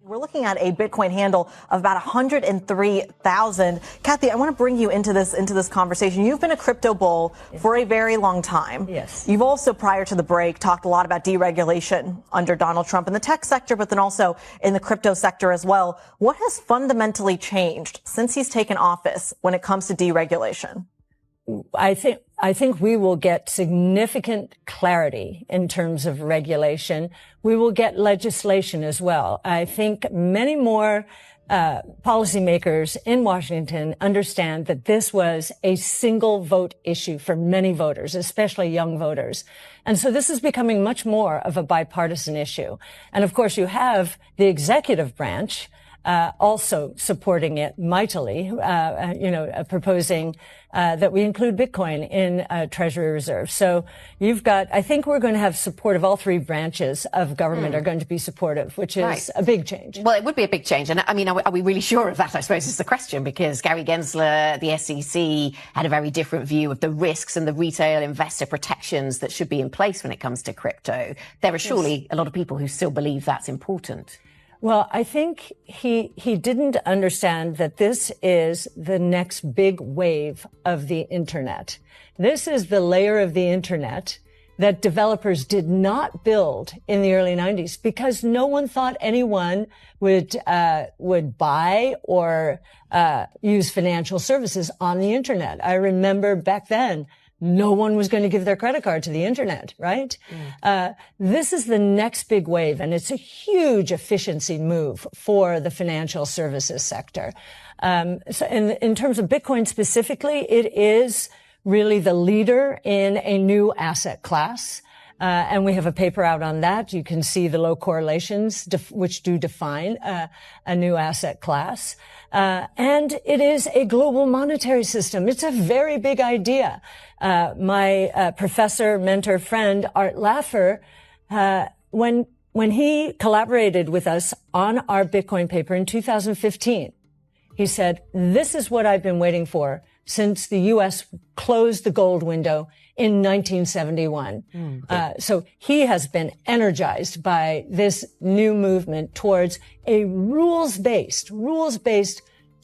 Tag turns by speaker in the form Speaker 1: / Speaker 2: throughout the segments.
Speaker 1: We're looking at a Bitcoin handle of about 103,000. Cathie, I want to bring you into this conversation. You've been a crypto bull for a very long time.
Speaker 2: Yes.
Speaker 1: You've also, prior to the break, talked a lot about deregulation under Donald Trump in the tech sector, but then also in the crypto sector as well. What has fundamentally changed since he's taken office when it comes to deregulation?
Speaker 2: I think we will get significant clarity in terms of regulation. We will get legislation as well. I think many more policymakers in Washington understand that this was a single vote issue for many voters, especially young voters. And so this is becoming much more of a bipartisan issue. And of course, you have the executive branch also supporting it mightily, proposing that we include Bitcoin in Treasury Reserve. So I think we're going to have support of all three branches of government are going to be supportive, which is a big change.
Speaker 3: Well, it would be a big change. And I mean, are we really sure of that, I suppose, is the question, because Gary Gensler, the SEC, had a very different view of the risks and the retail investor protections that should be in place when it comes to crypto. There are surely a lot of people who still believe that's important.
Speaker 2: Well, I think he didn't understand that this is the next big wave of the internet. This is the layer of the internet that developers did not build in the early 90s because no one thought anyone would buy or use financial services on the internet. I remember back then, no one was going to give their credit card to the internet, right? This is the next big wave, and it's a huge efficiency move for the financial services sector. So in terms of Bitcoin specifically, it is really the leader in a new asset class. And we have a paper out on that. You can see the low correlations, which do define a new asset class. And it is a global monetary system. It's a very big idea. My professor, mentor, friend, Art Laffer, when he collaborated with us on our Bitcoin paper in 2015, he said, "This is what I've been waiting for since the U.S. closed the gold window in 1971. So he has been energized by this new movement towards a rules-based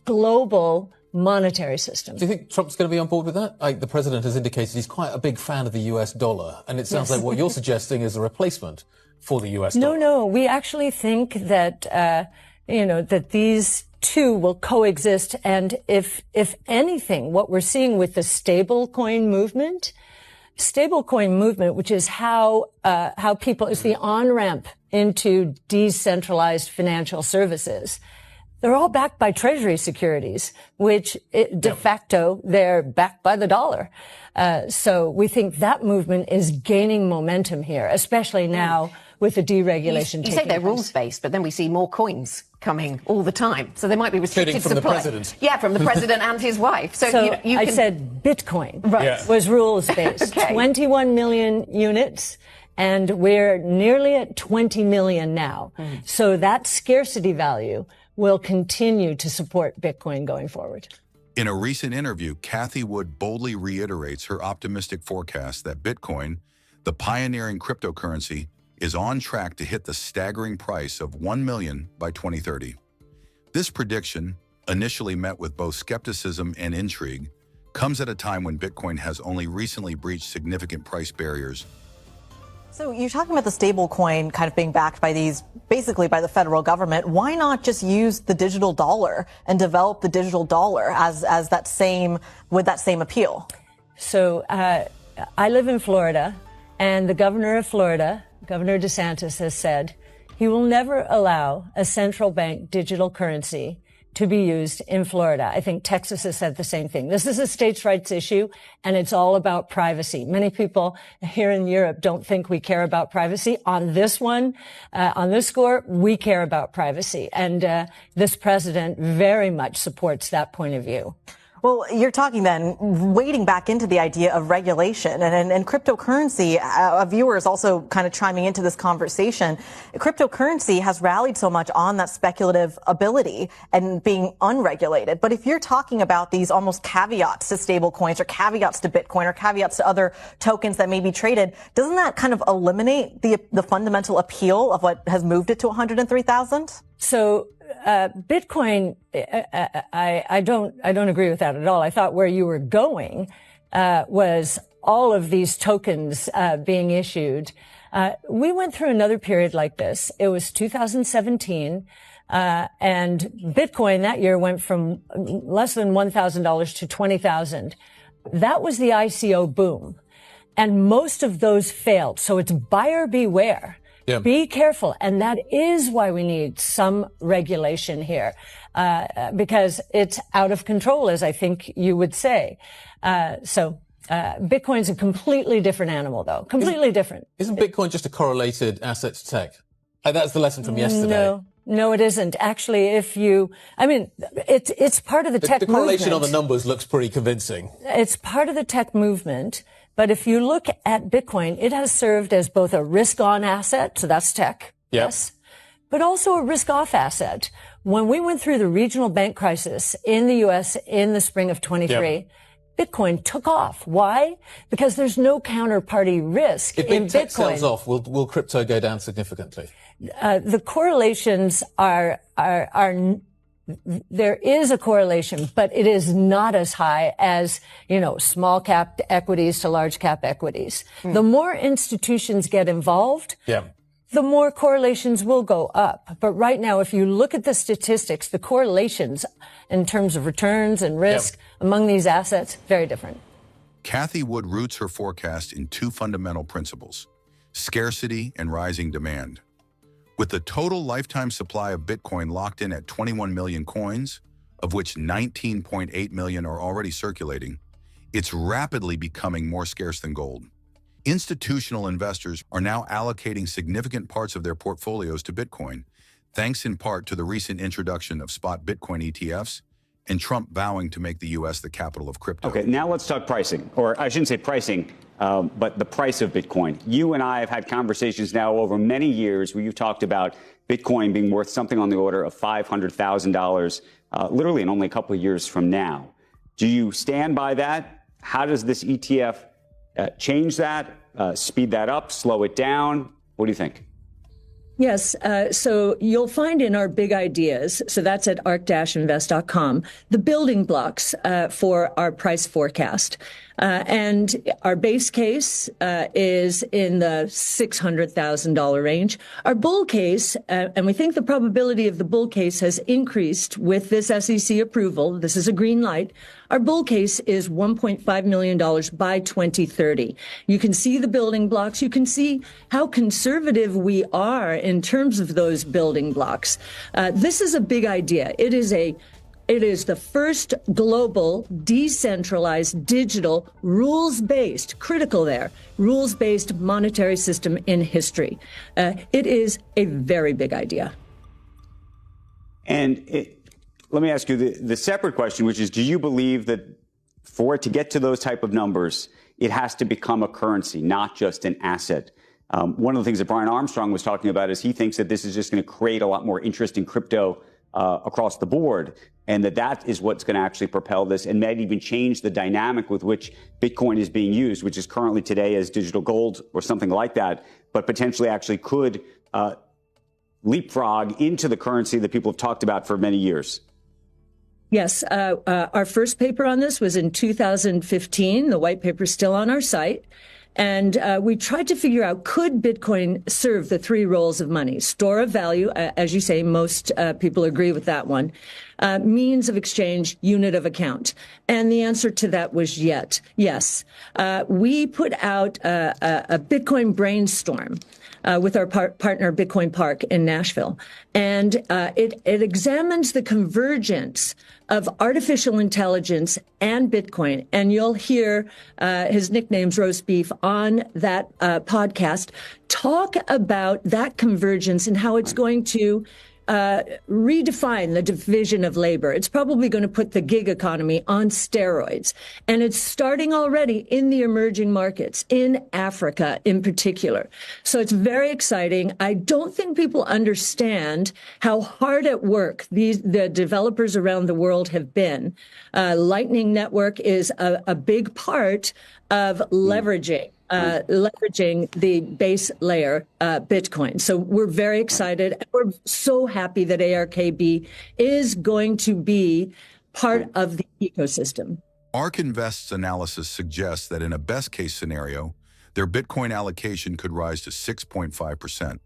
Speaker 2: global monetary system.
Speaker 4: Do you think Trump's going to be on board with that? The president has indicated he's quite a big fan of the US dollar, and it sounds like what you're suggesting is a replacement for the US dollar.
Speaker 2: No, we actually think that, that these two will coexist. And if anything, what we're seeing with the stablecoin movement, which is how people, is the on-ramp into decentralized financial services. They're all backed by treasury securities, which de facto they're backed by the dollar. So we think that movement is gaining momentum here, especially now with the deregulation.
Speaker 3: You say they're rules-based, but then we see more coins coming all the time. So there might be restricted
Speaker 4: from
Speaker 3: supply.
Speaker 4: The president.
Speaker 3: Yeah, from the president and his wife. So
Speaker 2: I said Bitcoin was rules-based.
Speaker 3: Okay.
Speaker 2: 21 million units. And we're nearly at 20 million now. So that scarcity value will continue to support Bitcoin going forward.
Speaker 5: In a recent interview, Cathie Wood boldly reiterates her optimistic forecast that Bitcoin, the pioneering cryptocurrency, is on track to hit the staggering price of $1 million by 2030. This prediction, initially met with both skepticism and intrigue, comes at a time when Bitcoin has only recently breached significant price barriers.
Speaker 1: So you're talking about the stable coin kind of being backed by basically by the federal government. Why not just use the digital dollar and develop the digital dollar with that same appeal?
Speaker 2: So I live in Florida, and the governor of Florida, Governor DeSantis, has said he will never allow a central bank digital currency to be used in Florida. I think Texas has said the same thing. This is a states' rights issue, and it's all about privacy. Many people here in Europe don't think we care about privacy. On this score, we care about privacy. And this president very much supports that point of view.
Speaker 1: Well, you're talking then, wading back into the idea of regulation and cryptocurrency. A viewer is also kind of chiming into this conversation. Cryptocurrency has rallied so much on that speculative ability and being unregulated. But if you're talking about these almost caveats to stable coins or caveats to Bitcoin or caveats to other tokens that may be traded, doesn't that kind of eliminate the fundamental appeal of what has moved it to 103,000?
Speaker 2: So Bitcoin, I don't agree with that at all. I thought where you were going was all of these tokens being issued. We went through another period like this. It was 2017, and Bitcoin that year went from less than $1,000 to $20,000. That was the ICO boom, and most of those failed. So it's buyer beware. Yeah. Be careful. And that is why we need some regulation here, because it's out of control, as I think you would say. Bitcoin's a completely different animal, though. Completely different.
Speaker 4: Isn't Bitcoin just a correlated asset to tech? That's the lesson from yesterday.
Speaker 2: No, it isn't. Actually, it's part of the tech movement. The
Speaker 4: correlation on the numbers looks pretty convincing.
Speaker 2: It's part of the tech movement. But if you look at Bitcoin, it has served as both a risk-on asset, so that's tech, yes, but also a risk-off asset. When we went through the regional bank crisis in the U.S. in the spring of 23, Bitcoin took off. Why? Because there's no counterparty risk in Bitcoin.
Speaker 4: If big tech sells off, will crypto go down significantly?
Speaker 2: The correlations are there is a correlation, but it is not as high as, small cap equities to large cap equities. The more institutions get involved, the more correlations will go up. But right now, if you look at the statistics, the correlations in terms of returns and risk among these assets, very different.
Speaker 5: Cathie Wood roots her forecast in two fundamental principles: scarcity and rising demand. With the total lifetime supply of Bitcoin locked in at 21 million coins, of which 19.8 million are already circulating, it's rapidly becoming more scarce than gold. Institutional investors are now allocating significant parts of their portfolios to Bitcoin, thanks in part to the recent introduction of spot Bitcoin ETFs and Trump vowing to make the U.S. the capital of crypto.
Speaker 6: Okay, now let's talk pricing, or I shouldn't say pricing, but the price of Bitcoin. You and I have had conversations now over many years where you've talked about Bitcoin being worth something on the order of $500,000, literally in only a couple of years from now. Do you stand by that? How does this ETF change that, speed that up, slow it down? What do you think?
Speaker 2: Yes. So you'll find in our big ideas, so that's at arc-invest.com, the building blocks for our price forecast. And our base case is in the $600,000 range. Our bull case, and we think the probability of the bull case has increased with this SEC approval. This is a green light. Our bull case is $1.5 million by 2030. You can see the building blocks. You can see how conservative we are in terms of those building blocks. This is a big idea. It is the first global, decentralized, digital, rules-based, critical there, rules-based monetary system in history. It is a very big idea.
Speaker 6: And let me ask you the separate question, which is, do you believe that for it to get to those type of numbers, it has to become a currency, not just an asset? One of the things that Brian Armstrong was talking about is he thinks that this is just going to create a lot more interest in crypto across the board, and that is what's going to actually propel this and might even change the dynamic with which Bitcoin is being used, which is currently today as digital gold or something like that, but potentially actually could leapfrog into the currency that people have talked about for many years.
Speaker 2: Yes. Our first paper on this was in 2015. The white paper is still on our site. And we tried to figure out, could Bitcoin serve the three roles of money? Store of value, as you say, most people agree with that one. Means of exchange, unit of account. And the answer to that was yes. We put out a Bitcoin brainstorm with our partner Bitcoin Park in Nashville. And it examines the convergence of artificial intelligence and Bitcoin. And you'll hear his nickname's Roast Beef on that podcast talk about that convergence and how it's going to redefine the division of labor. It's probably going to put the gig economy on steroids. And it's starting already in the emerging markets, in Africa in particular. So it's very exciting. I don't think people understand how hard at work the developers around the world have been. Lightning Network is a big part of leveraging the base layer, Bitcoin. So we're very excited. We're so happy that ARKB is going to be part of the ecosystem.
Speaker 5: ARK Invest's analysis suggests that in a best-case scenario, their Bitcoin allocation could rise to 6.5%.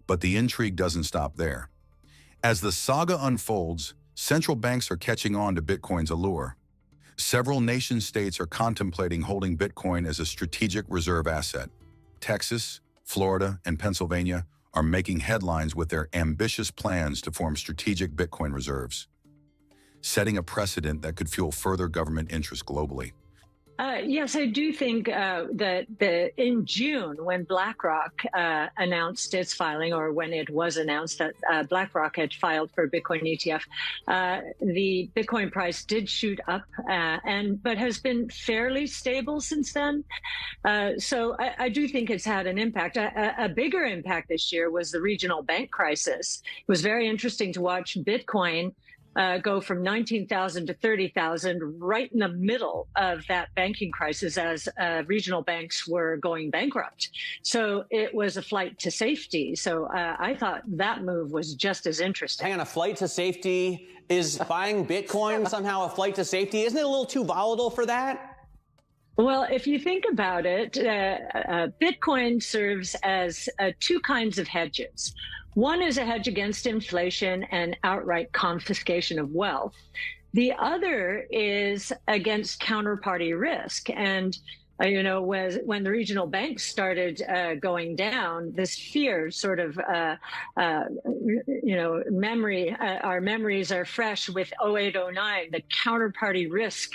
Speaker 5: But the intrigue doesn't stop there. As the saga unfolds, central banks are catching on to Bitcoin's allure. Several nation-states are contemplating holding Bitcoin as a strategic reserve asset. Texas, Florida, and Pennsylvania are making headlines with their ambitious plans to form strategic Bitcoin reserves, setting a precedent that could fuel further government interest globally.
Speaker 2: Yes, I do think that in June, when BlackRock announced its filing, or when it was announced that BlackRock had filed for a Bitcoin ETF, the Bitcoin price did shoot up, but has been fairly stable since then. So I do think it's had an impact. A bigger impact this year was the regional bank crisis. It was very interesting to watch Bitcoin go from 19,000 to 30,000 right in the middle of that banking crisis as regional banks were going bankrupt. So it was a flight to safety. So I thought that move was just as interesting.
Speaker 7: Hang on, a flight to safety? Is buying Bitcoin somehow a flight to safety? Isn't it a little too volatile for that?
Speaker 2: Well, if you think about it, Bitcoin serves as two kinds of hedges. One is a hedge against inflation and outright confiscation of wealth. The other is against counterparty risk. And, when the regional banks started going down, this fear sort of, our memories are fresh with 0809, the counterparty risk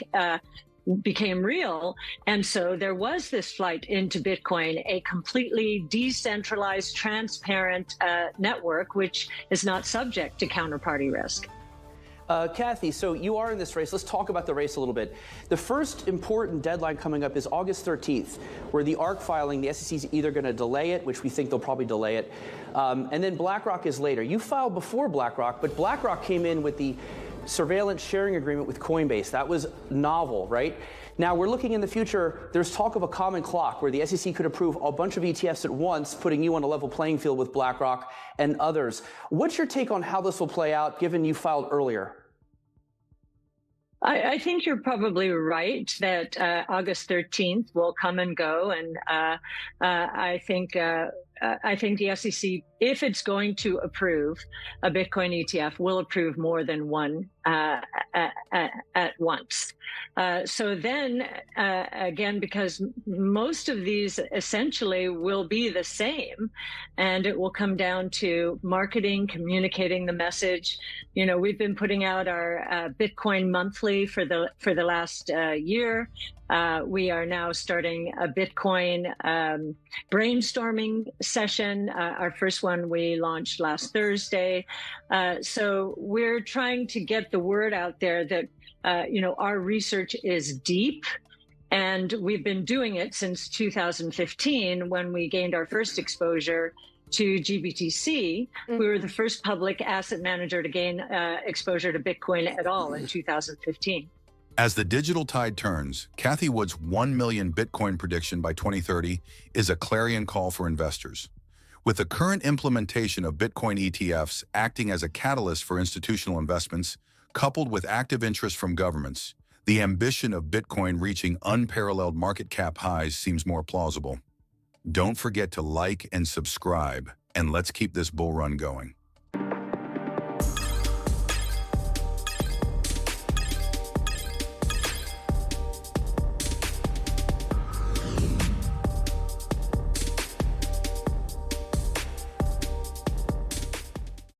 Speaker 2: became real. And so there was this flight into Bitcoin, a completely decentralized, transparent network, which is not subject to counterparty risk.
Speaker 7: Cathie, so you are in this race. Let's talk about the race a little bit. The first important deadline coming up is August 13th, where the ARK filing, the SEC is either going to delay it, which we think they'll probably delay it, and then BlackRock is later. You filed before BlackRock, but BlackRock came in with the surveillance sharing agreement with Coinbase. That was novel, right? Now we're looking in the future, there's talk of a common clock where the SEC could approve a bunch of ETFs at once, putting you on a level playing field with BlackRock and others. What's your take on how this will play out, given you filed earlier?
Speaker 2: I think you're probably right that August 13th will come and go. And I think the SEC, if it's going to approve a Bitcoin ETF, will approve more than one at once. So then, again, because most of these essentially will be the same, and it will come down to marketing, communicating the message. We've been putting out our Bitcoin monthly for the last year. We are now starting a Bitcoin brainstorming session. Our first one we launched last Thursday. So we're trying to get the word out there that, our research is deep. And we've been doing it since 2015 when we gained our first exposure to GBTC. We were the first public asset manager to gain exposure to Bitcoin at all in 2015.
Speaker 5: As the digital tide turns, Cathie Wood's 1 million Bitcoin prediction by 2030 is a clarion call for investors. With the current implementation of Bitcoin ETFs acting as a catalyst for institutional investments, coupled with active interest from governments, the ambition of Bitcoin reaching unparalleled market cap highs seems more plausible. Don't forget to like and subscribe, and let's keep this bull run going.